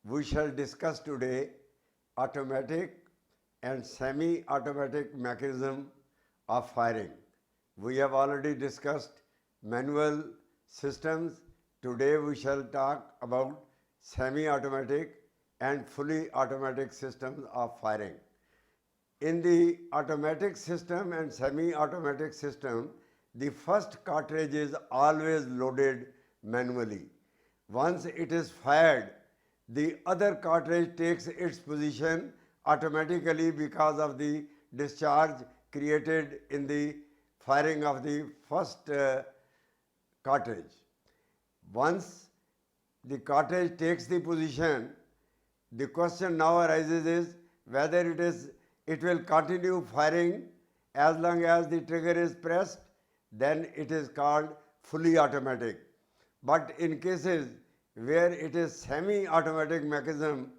We shall discuss today automatic and semi-automatic mechanism of firing. We have already discussed manual systems. Today we shall talk about semi-automatic and fully automatic systems of firing. In the automatic system and semi-automatic system, the first cartridge is always loaded manually. Once it is fired, the other cartridge takes its position automatically because of the discharge created in the firing of the first cartridge. Once the cartridge takes the position, the question now arises is whether it will continue firing as long as the trigger is pressed, then it is called fully automatic. But in cases where it is semi-automatic mechanism,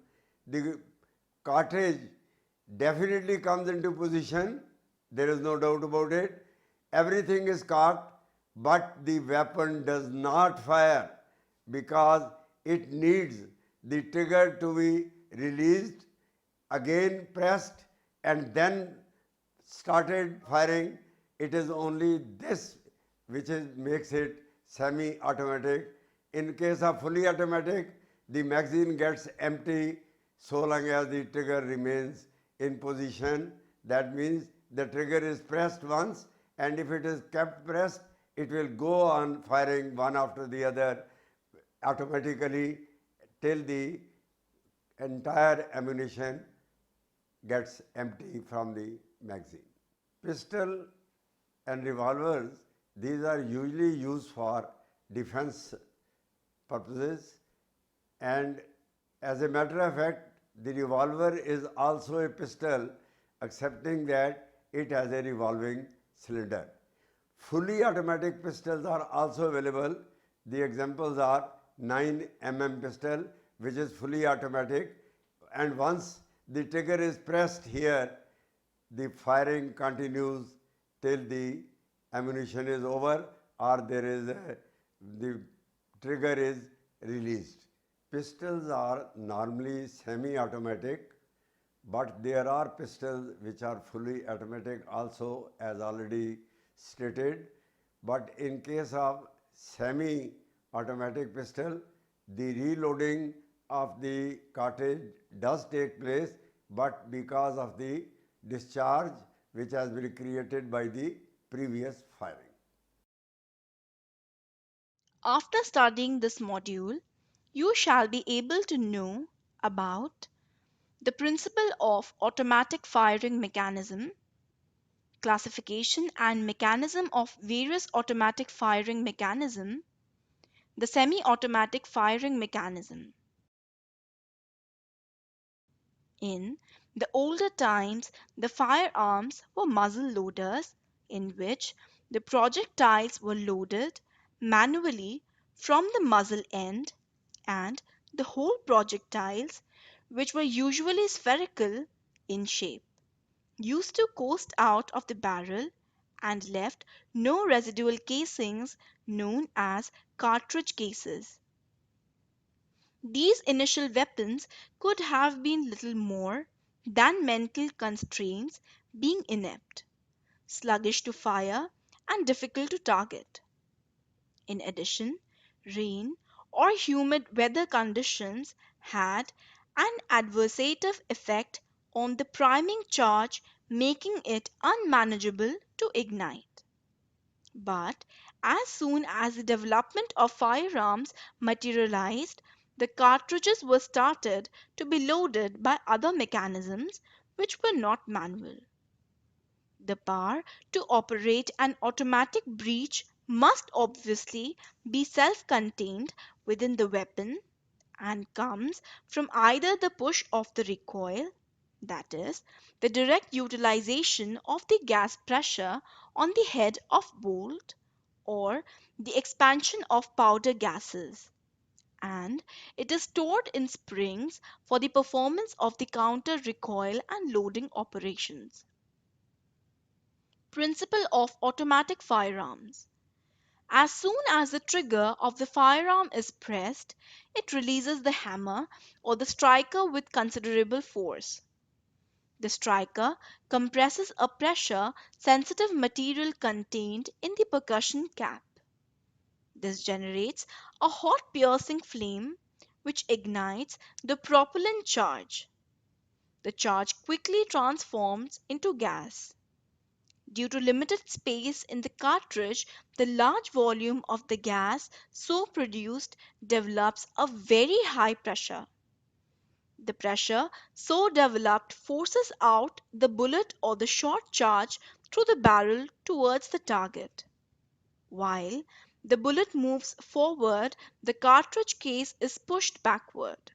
the cartridge definitely comes into position, there is no doubt about it. Everything is caught, but the weapon does not fire because it needs the trigger to be released, again pressed, and then started firing. It is only this which makes it semi-automatic. In case of fully automatic, the magazine gets empty so long as the trigger remains in position. That means the trigger is pressed once, and if it is kept pressed, it will go on firing one after the other automatically till the entire ammunition gets empty from the magazine. Pistol and revolvers, these are usually used for defense purposes, and as a matter of fact, the revolver is also a pistol, excepting that it has a revolving cylinder. Fully automatic pistols are also available. The examples are 9mm pistol, which is fully automatic, and once the trigger is pressed here, the firing continues till the ammunition is over or the trigger is released. Pistols are normally semi-automatic, but there are pistols which are fully automatic also, as already stated. But in case of semi-automatic pistol, the reloading of the cartridge does take place, but because of the discharge which has been created by the previous firing. After studying this module, you shall be able to know about the principle of automatic firing mechanism, classification and mechanism of various automatic firing mechanism, the semi-automatic firing mechanism. In the older times, the firearms were muzzle loaders in which the projectiles were loaded manually from the muzzle end, and the whole projectiles, which were usually spherical in shape, used to coast out of the barrel and left no residual casings known as cartridge cases. These initial weapons could have been little more than mental constraints, being inept, sluggish to fire, and difficult to target. In addition, rain or humid weather conditions had an adversative effect on the priming charge, making it unmanageable to ignite. But as soon as the development of firearms materialized, the cartridges were started to be loaded by other mechanisms which were not manual. The power to operate an automatic breech must obviously be self contained within the weapon and comes from either the push of the recoil, that is, the direct utilization of the gas pressure on the head of bolt, or the expansion of powder gases, and it is stored in springs for the performance of the counter recoil and loading operations. Principle of automatic firearms. As soon as the trigger of the firearm is pressed, it releases the hammer or the striker with considerable force. The striker compresses a pressure sensitive material contained in the percussion cap. This generates a hot piercing flame which ignites the propellant charge. The charge quickly transforms into gas. Due to limited space in the cartridge, the large volume of the gas so produced develops a very high pressure. The pressure so developed forces out the bullet or the shot charge through the barrel towards the target. While the bullet moves forward, the cartridge case is pushed backward.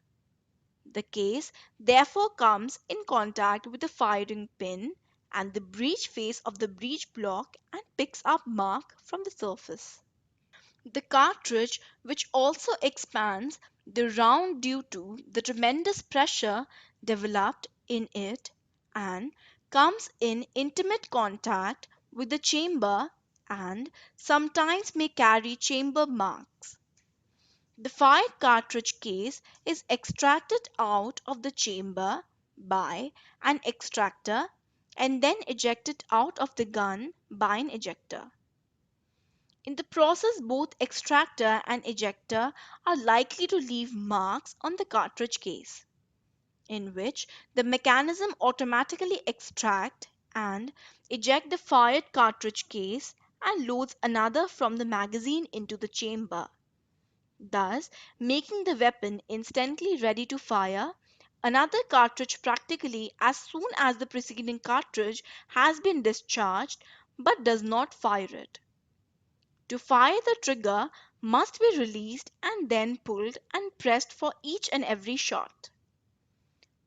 The case therefore comes in contact with the firing pin and the breech face of the breech block and picks up mark from the surface. The cartridge, which also expands the round due to the tremendous pressure developed in it, and comes in intimate contact with the chamber and sometimes may carry chamber marks. The fired cartridge case is extracted out of the chamber by an extractor and then ejected out of the gun by an ejector. In the process, both extractor and ejector are likely to leave marks on the cartridge case, in which the mechanism automatically extract and eject the fired cartridge case and loads another from the magazine into the chamber, thus making the weapon instantly ready to fire another cartridge practically as soon as the preceding cartridge has been discharged but does not fire it. To fire, the trigger must be released and then pulled and pressed for each and every shot.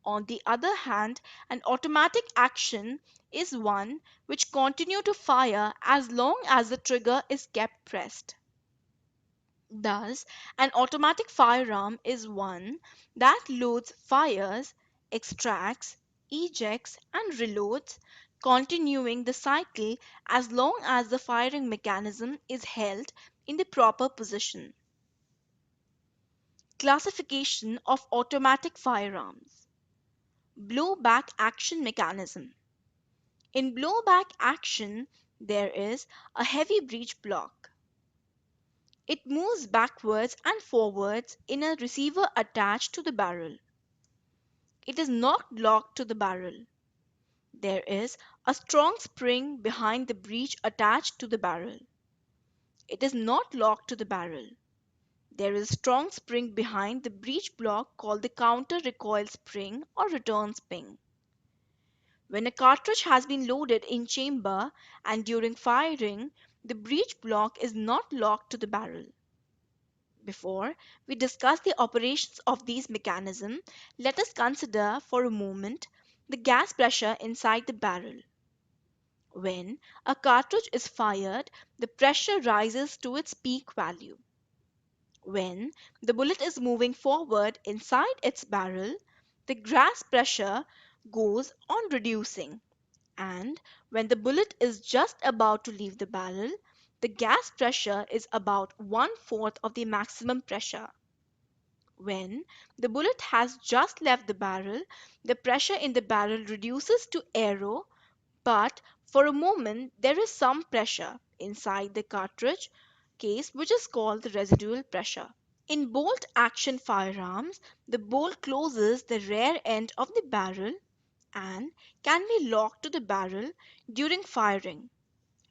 On the other hand, an automatic action is one which continues to fire as long as the trigger is kept pressed. Thus, an automatic firearm is one that loads, fires, extracts, ejects, and reloads, continuing the cycle as long as the firing mechanism is held in the proper position. Classification of automatic firearms. Blowback action mechanism. In blowback action, there is a heavy breech block. It moves backwards and forwards in a receiver attached to the barrel. It is not locked to the barrel. There is a strong spring behind the breech attached to the barrel. It is not locked to the barrel. There is a strong spring behind the breech block called the counter recoil spring or return spring. When a cartridge has been loaded in chamber and during firing, the breech block is not locked to the barrel. Before we discuss the operations of these mechanisms, let us consider for a moment the gas pressure inside the barrel. When a cartridge is fired, the pressure rises to its peak value. When the bullet is moving forward inside its barrel, the gas pressure goes on reducing, and when the bullet is just about to leave the barrel, the gas pressure is about one-fourth of the maximum pressure. When the bullet has just left the barrel, the pressure in the barrel reduces to zero, but for a moment there is some pressure inside the cartridge case which is called the residual pressure. In bolt action firearms, the bolt closes the rear end of the barrel and can be locked to the barrel during firing.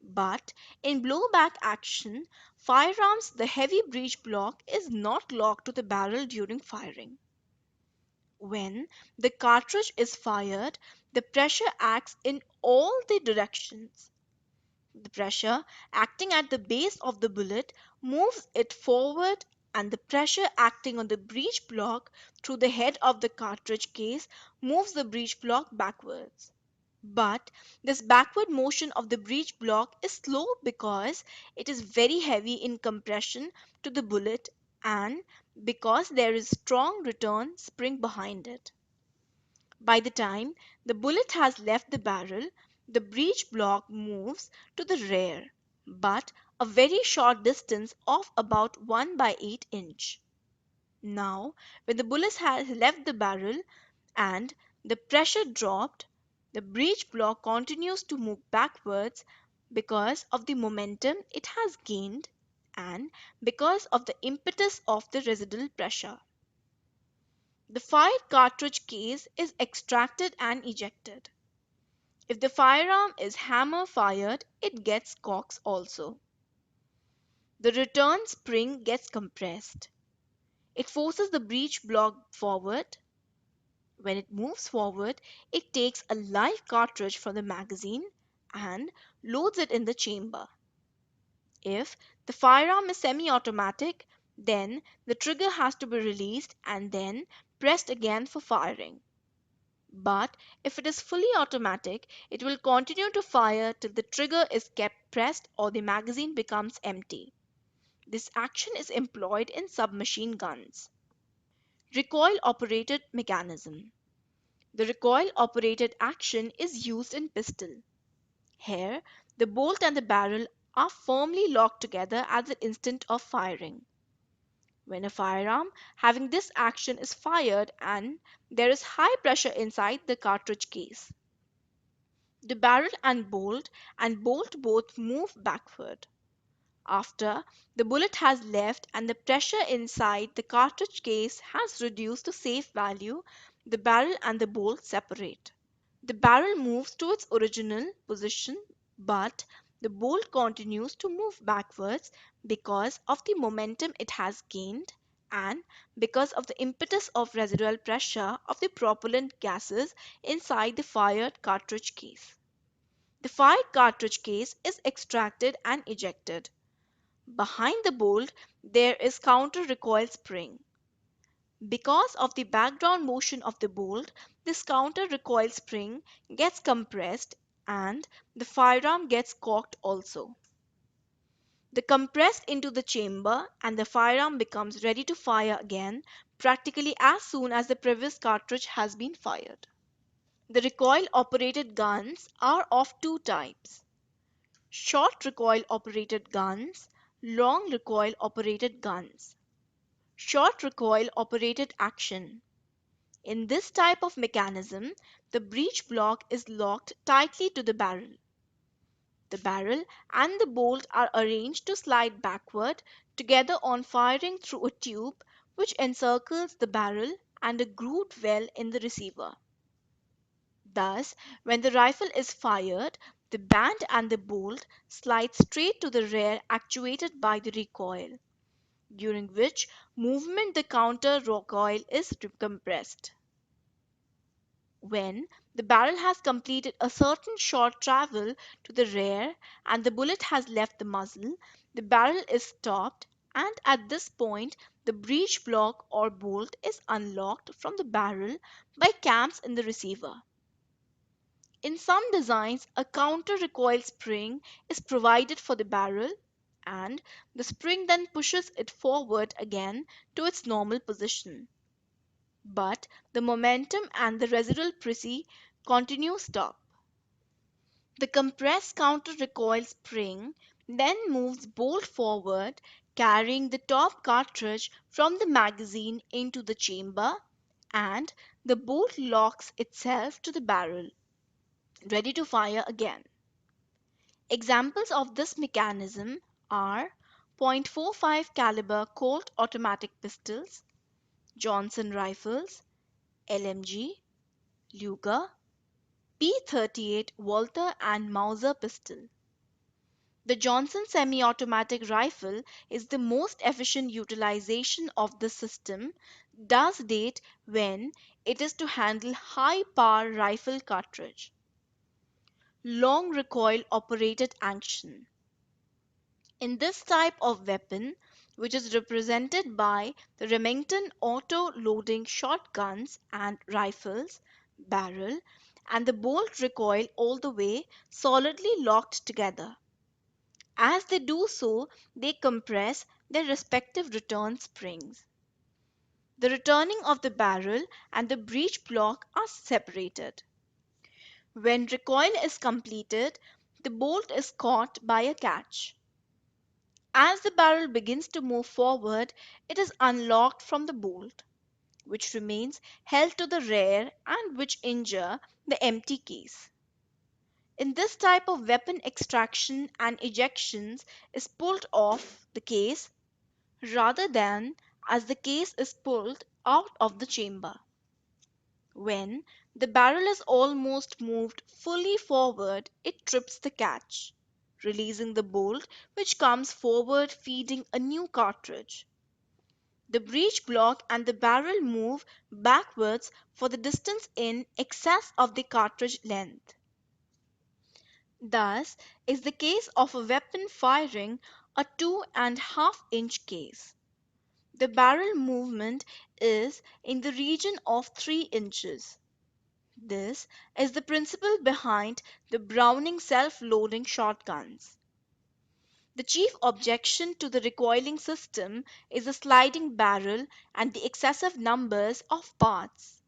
But in blowback action firearms, the heavy breech block is not locked to the barrel during firing. When the cartridge is fired, the pressure acts in all the directions. The pressure acting at the base of the bullet moves it forward, and the pressure acting on the breech block through the head of the cartridge case moves the breech block backwards. But this backward motion of the breech block is slow because it is very heavy in compression to the bullet and because there is strong return spring behind it. By the time the bullet has left the barrel, the breech block moves to the rear, but a very short distance of about 1/8 inch. Now, when the bullet has left the barrel and the pressure dropped, the breech block continues to move backwards because of the momentum it has gained and because of the impetus of the residual pressure. The fired cartridge case is extracted and ejected. If the firearm is hammer fired, it gets cocks also. The return spring gets compressed. It forces the breech block forward. When it moves forward, it takes a live cartridge from the magazine and loads it in the chamber. If the firearm is semi-automatic, then the trigger has to be released and then pressed again for firing. But if it is fully automatic, it will continue to fire till the trigger is kept pressed or the magazine becomes empty. This action is employed in submachine guns. Recoil-operated mechanism. The recoil-operated action is used in pistol. Here, the bolt and the barrel are firmly locked together at the instant of firing. When a firearm having this action is fired and there is high pressure inside the cartridge case, the barrel and bolt both move backward. After the bullet has left and the pressure inside the cartridge case has reduced to safe value, the barrel and the bolt separate. The barrel moves to its original position, but the bolt continues to move backwards because of the momentum it has gained and because of the impetus of residual pressure of the propellant gases inside the fired cartridge case. The fired cartridge case is extracted and ejected. Behind the bolt, there is counter recoil spring. Because of the background motion of the bolt, this counter recoil spring gets compressed and the firearm gets cocked also. The compressed into the chamber and the firearm becomes ready to fire again practically as soon as the previous cartridge has been fired. The recoil operated guns are of two types: short recoil operated guns, long recoil operated guns. Short recoil operated action. In this type of mechanism, the breech block is locked tightly to the barrel. The barrel and the bolt are arranged to slide backward together on firing through a tube which encircles the barrel and a grooved well in the receiver. Thus, when the rifle is fired, the band and the bolt slide straight to the rear actuated by the recoil, during which movement the counter recoil is compressed. When the barrel has completed a certain short travel to the rear and the bullet has left the muzzle, the barrel is stopped and at this point the breech block or bolt is unlocked from the barrel by cams in the receiver. In some designs, a counter recoil spring is provided for the barrel and the spring then pushes it forward again to its normal position. But the momentum and the residual pressure continue stop. The compressed counter recoil spring then moves bolt forward, carrying the top cartridge from the magazine into the chamber, and the bolt locks itself to the barrel, ready to fire again. Examples of this mechanism are .45 caliber Colt automatic pistols, Johnson rifles, LMG, Luger, P38 Walther and Mauser pistol. The Johnson semi-automatic rifle is the most efficient utilization of the system does date when it is to handle high-power rifle cartridge. Long recoil operated action. In this type of weapon, which is represented by the Remington auto-loading shotguns and rifles, barrel and the bolt recoil all the way solidly locked together. As they do so, they compress their respective return springs. The returning of the barrel and the breech block are separated. When recoil is completed, the bolt is caught by a catch. As the barrel begins to move forward, it is unlocked from the bolt, which remains held to the rear and which injure the empty case. In this type of weapon, extraction and ejections is pulled off the case rather than as the case is pulled out of the chamber. When the barrel is almost moved fully forward, it trips the catch, releasing the bolt which comes forward feeding a new cartridge. The breech block and the barrel move backwards for the distance in excess of the cartridge length. Thus is the case of a weapon firing a 2.5-inch case. The barrel movement is in the region of 3 inches. This is the principle behind the Browning self-loading shotguns. The chief objection to the recoiling system is the sliding barrel and the excessive numbers of parts.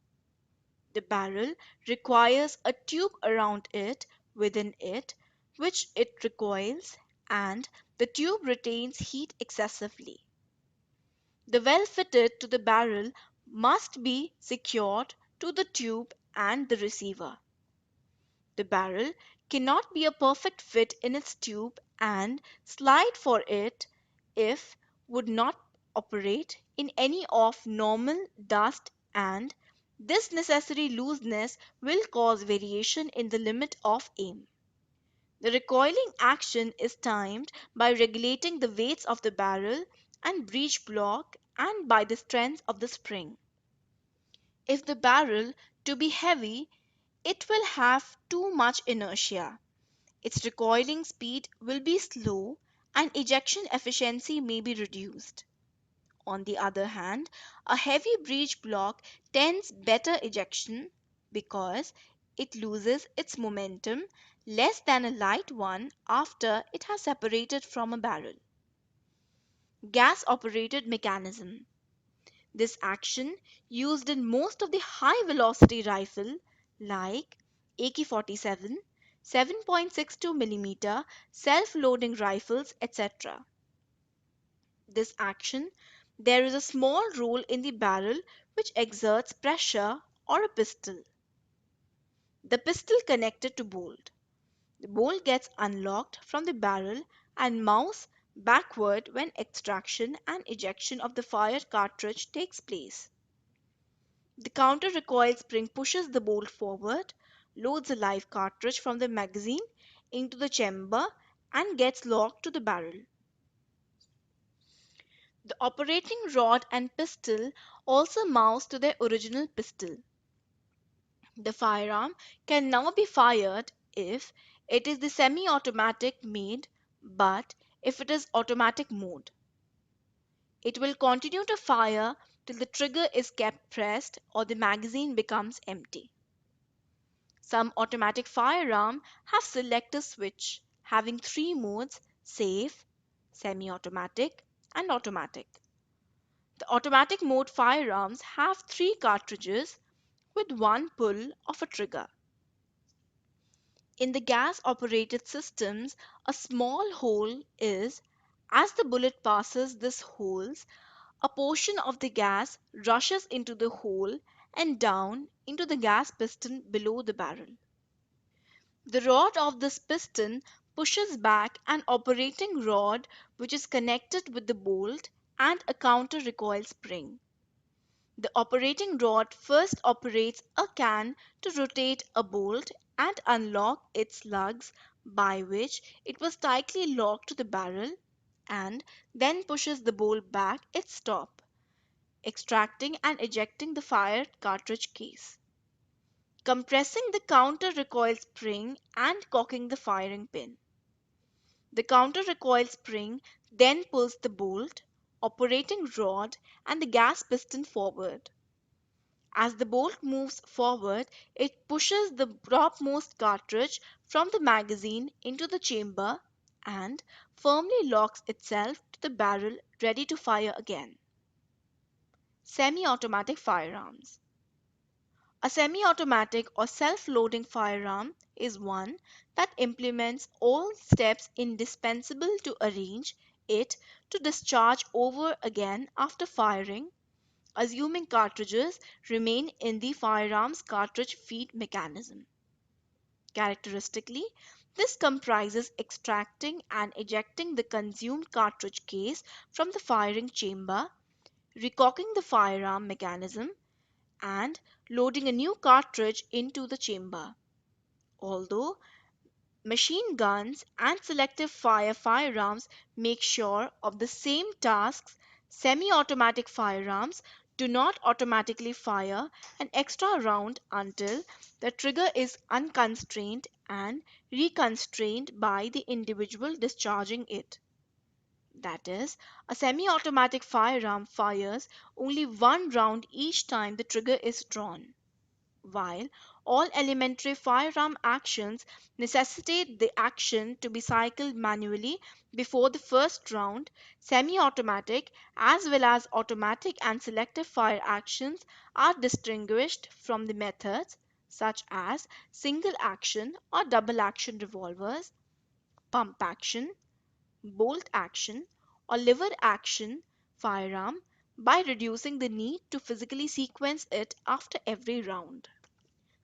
The barrel requires a tube around it, within it, which it recoils, and the tube retains heat excessively. The well fitted to the barrel must be secured to the tube and the receiver. The barrel cannot be a perfect fit in its tube and slide for it if would not operate in any of normal dust, and this necessary looseness will cause variation in the limit of aim. The recoiling action is timed by regulating the weights of the barrel and breech block and by the strength of the spring. If the barrel to be heavy, it will have too much inertia. Its recoiling speed will be slow and ejection efficiency may be reduced. On the other hand, a heavy breech block tends better ejection because it loses its momentum less than a light one after it has separated from a barrel. Gas operated mechanism. This action used in most of the high velocity rifle like AK-47, 7.62 mm self-loading rifles, etc. This action, there is a small roll in the barrel which exerts pressure or a pistol. The pistol connected to bolt. The bolt gets unlocked from the barrel and moves backward when extraction and ejection of the fired cartridge takes place. The counter recoil spring pushes the bolt forward, loads a live cartridge from the magazine into the chamber, and gets locked to the barrel. The operating rod and pistol also mounts to their original pistol. The firearm can now be fired if it is the semi-automatic made, but if it is automatic mode, it will continue to fire till the trigger is kept pressed or the magazine becomes empty. Some automatic firearms have selector switch having 3 modes: safe, semi-automatic, and automatic. The automatic mode firearms have 3 cartridges with one pull of a trigger. In the gas operated systems, a small hole is, as the bullet passes this holes, a portion of the gas rushes into the hole and down into the gas piston below the barrel. The rod of this piston pushes back an operating rod which is connected with the bolt and a counter recoil spring. The operating rod first operates a can to rotate a bolt and unlock its lugs by which it was tightly locked to the barrel, and then pushes the bolt back its stop, extracting and ejecting the fired cartridge case, compressing the counter recoil spring and cocking the firing pin. The counter recoil spring then pulls the bolt, operating rod, and the gas piston forward. As the bolt moves forward, it pushes the topmost cartridge from the magazine into the chamber and firmly locks itself to the barrel ready to fire again. Semi-automatic firearms. A semi-automatic or self-loading firearm is one that implements all steps indispensable to arrange, it to discharge over again after firing, assuming cartridges remain in the firearm's cartridge feed mechanism. Characteristically, this comprises extracting and ejecting the consumed cartridge case from the firing chamber, recocking the firearm mechanism, and loading a new cartridge into the chamber. Although machine guns and selective fire firearms make sure of the same tasks, semi automatic firearms do not automatically fire an extra round until the trigger is unconstrained and reconstrained by the individual discharging it. That is, a semi automatic firearm fires only one round each time the trigger is drawn, while all elementary firearm actions necessitate the action to be cycled manually before the first round. Semi automatic as well as automatic and selective fire actions are distinguished from the methods such as single action or double action revolvers, pump action, bolt action, or lever action firearm by reducing the need to physically sequence it after every round.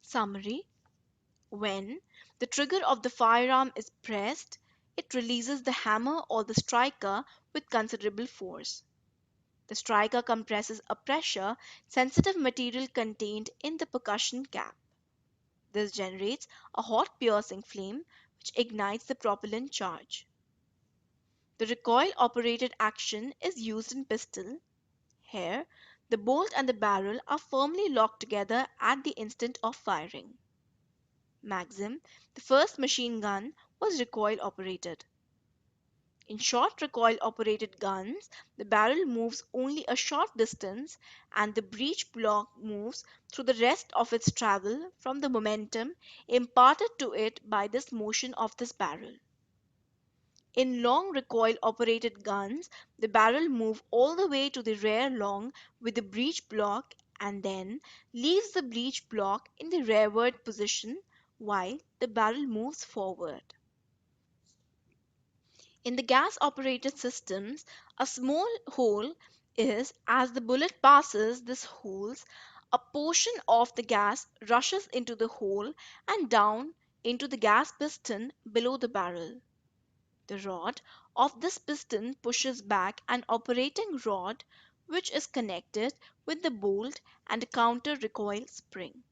Summary: when the trigger of the firearm is pressed, it releases the hammer or the striker with considerable force. The striker compresses a pressure sensitive material contained in the percussion cap. This generates a hot piercing flame which ignites the propellant charge. The recoil operated action is used in pistol. Here, the bolt and the barrel are firmly locked together at the instant of firing. Maxim, the first machine gun, was recoil operated. In short recoil operated guns, the barrel moves only a short distance and the breech block moves through the rest of its travel from the momentum imparted to it by this motion of this barrel. In long recoil operated guns, the barrel moves all the way to the rear long with the breech block and then leaves the breech block in the rearward position while the barrel moves forward. In the gas operated systems, a small hole is as the bullet passes this holes, a portion of the gas rushes into the hole and down into the gas piston below the barrel. The rod of this piston pushes back an operating rod which is connected with the bolt and a counter recoil spring.